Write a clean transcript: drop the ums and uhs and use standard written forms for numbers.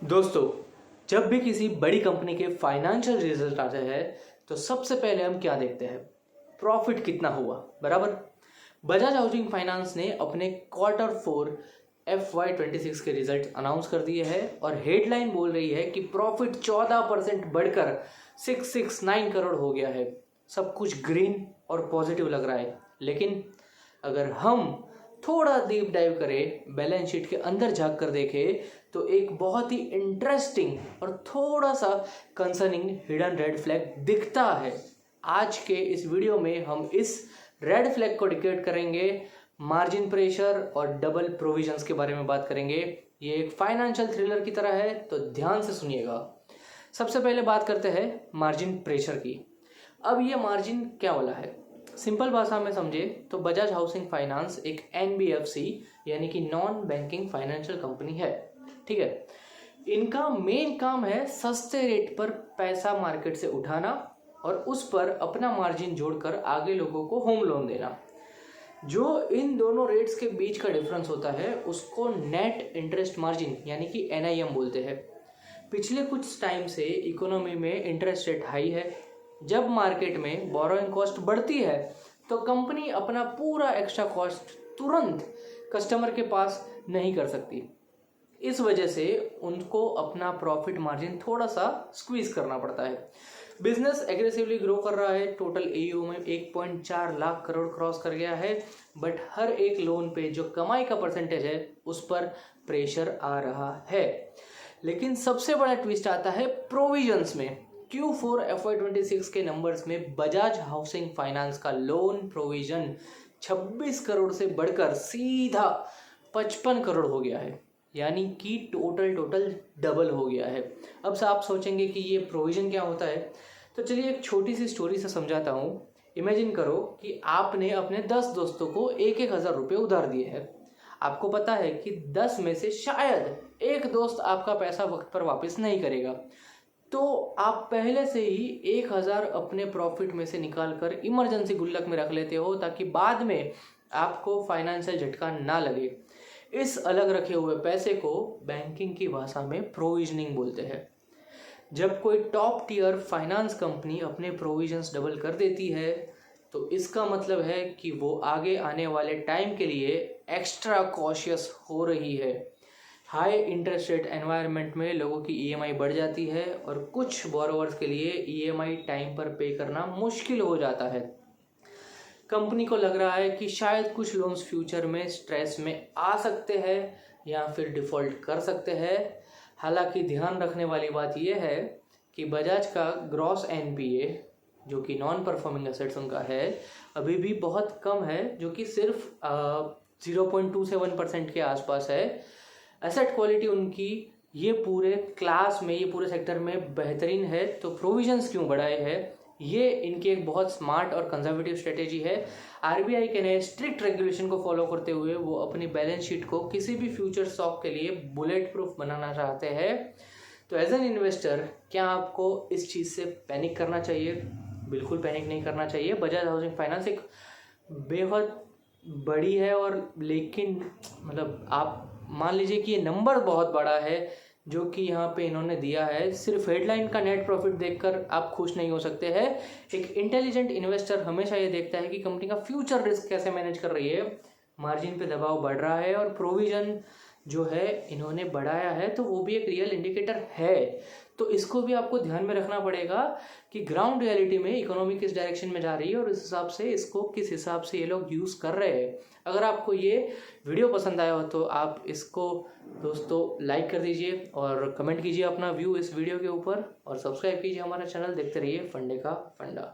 दोस्तों, जब भी किसी बड़ी कंपनी के फाइनेंशियल रिजल्ट आते हैं तो सबसे पहले हम क्या देखते हैं? प्रॉफिट कितना हुआ, बराबर। बजाज हाउसिंग फाइनेंस ने अपने क्वार्टर 4 FY26 के रिजल्ट अनाउंस कर दिए हैं और हेडलाइन बोल रही है कि प्रॉफिट 14% बढ़कर 669 करोड़ हो गया है। सब कुछ ग्रीन और पॉजिटिव लग रहा है, लेकिन अगर हम थोड़ा डीप डाइव करें, बैलेंस शीट के अंदर झांक कर देखें तो एक बहुत ही इंटरेस्टिंग और थोड़ा सा कंसर्निंग हिडन रेड फ्लैग दिखता है। आज के इस वीडियो में हम इस रेड फ्लैग को डिटेक्ट करेंगे, मार्जिन प्रेशर और डबल प्रोविजंस के बारे में बात करेंगे। ये एक फाइनेंशियल थ्रिलर की तरह है, तो ध्यान से सुनिएगा। सबसे पहले बात करते हैं मार्जिन प्रेशर की। अब ये मार्जिन क्या वाला है? सिंपल भाषा में समझे तो बजाज हाउसिंग फाइनेंस एक NBFC यानी कि नॉन बैंकिंग फाइनेंशियल कंपनी है, ठीक है। इनका मेन काम है सस्ते रेट पर पैसा मार्केट से उठाना और उस पर अपना मार्जिन जोड़कर आगे लोगों को होम लोन देना। जो इन दोनों रेट्स के बीच का डिफरेंस होता है उसको नेट इंटरेस्ट मार्जिन यानी कि NIM बोलते हैं। पिछले कुछ टाइम से इकोनॉमी में इंटरेस्ट रेट हाई है। जब मार्केट में बोरोइंग कॉस्ट बढ़ती है तो कंपनी अपना पूरा एक्स्ट्रा कॉस्ट तुरंत कस्टमर के पास नहीं कर सकती। इस वजह से उनको अपना प्रॉफिट मार्जिन थोड़ा सा स्क्वीज करना पड़ता है। बिजनेस एग्रेसिवली ग्रो कर रहा है। टोटल AUM में 1.4 लाख करोड़ क्रॉस कर गया है, बट हर एक लोन पे जो कमाई का परसेंटेज है उस पर प्रेशर आ रहा है। लेकिन सबसे बड़ा ट्विस्ट आता है प्रोविजंस में। Q4 FY26 के नंबर्स में बजाज हाउसिंग फाइनेंस का लोन प्रोविजन 26 करोड़ से बढ़कर सीधा 55 करोड़ हो गया है, यानी कि टोटल डबल हो गया है। अब से आप सोचेंगे कि ये प्रोविजन क्या होता है, तो चलिए एक छोटी सी स्टोरी से समझाता हूँ। इमेजिन करो कि आपने अपने 10 दोस्तों को 1,000 रुपये उधार दिए हैं। आपको पता है कि 10 में से शायद एक दोस्त आपका पैसा वक्त पर वापस नहीं करेगा, तो आप पहले से ही 1,000 अपने प्रॉफिट में से निकाल कर इमरजेंसी गुल्लक में रख लेते हो ताकि बाद में आपको फाइनेंशियल झटका ना लगे। इस अलग रखे हुए पैसे को बैंकिंग की भाषा में प्रोविजनिंग बोलते हैं। जब कोई टॉप टियर फाइनेंस कंपनी अपने प्रोविजंस डबल कर देती है तो इसका मतलब है कि वो आगे आने वाले टाइम के लिए एक्स्ट्रा कॉशियस हो रही है। हाई इंटरेस्ट रेट एनवायरनमेंट में लोगों की EMI बढ़ जाती है और कुछ बोरोवर्स के लिए EMI टाइम पर पे करना मुश्किल हो जाता है। कंपनी को लग रहा है कि शायद कुछ लोन्स फ्यूचर में स्ट्रेस में आ सकते हैं या फिर डिफ़ॉल्ट कर सकते हैं। हालांकि ध्यान रखने वाली बात यह है कि बजाज का ग्रॉस NPA जो कि नॉन परफॉर्मिंग एसेट्स उनका है अभी भी बहुत कम है, जो कि सिर्फ 0.27% के आसपास है। एसेट क्वालिटी उनकी ये पूरे क्लास में, ये पूरे सेक्टर में बेहतरीन है। तो प्रोविजंस क्यों बढ़ाए हैं? ये इनकी एक बहुत स्मार्ट और कंजर्वेटिव स्ट्रेटेजी है। RBI के नए स्ट्रिक्ट रेगुलेशन को फॉलो करते हुए वो अपनी बैलेंस शीट को किसी भी फ्यूचर शॉक के लिए बुलेट प्रूफ बनाना चाहते हैं। तो एज एन इन्वेस्टर क्या आपको इस चीज़ से पैनिक करना चाहिए? बिल्कुल पैनिक नहीं करना चाहिए। बजाज हाउसिंग फाइनेंस एक बेहद बड़ी है और लेकिन मतलब आप मान लीजिए कि ये नंबर बहुत बड़ा है जो कि यहाँ पे इन्होंने दिया है। सिर्फ हेडलाइन का नेट प्रॉफिट देखकर आप खुश नहीं हो सकते हैं। एक इंटेलिजेंट इन्वेस्टर हमेशा ये देखता है कि कंपनी का फ्यूचर रिस्क कैसे मैनेज कर रही है। मार्जिन पे दबाव बढ़ रहा है और प्रोविजन जो है इन्होंने बढ़ाया है, तो वो भी एक रियल इंडिकेटर है। तो इसको भी आपको ध्यान में रखना पड़ेगा कि ग्राउंड रियलिटी में इकोनॉमी किस डायरेक्शन में जा रही है और इस हिसाब से इसको किस हिसाब से ये लोग यूज़ कर रहे हैं। अगर आपको ये वीडियो पसंद आया हो तो आप इसको दोस्तों लाइक कर दीजिए और कमेंट कीजिए अपना व्यू इस वीडियो के ऊपर और सब्सक्राइब कीजिए हमारा चैनल। देखते रहिए फंडे का फंडा।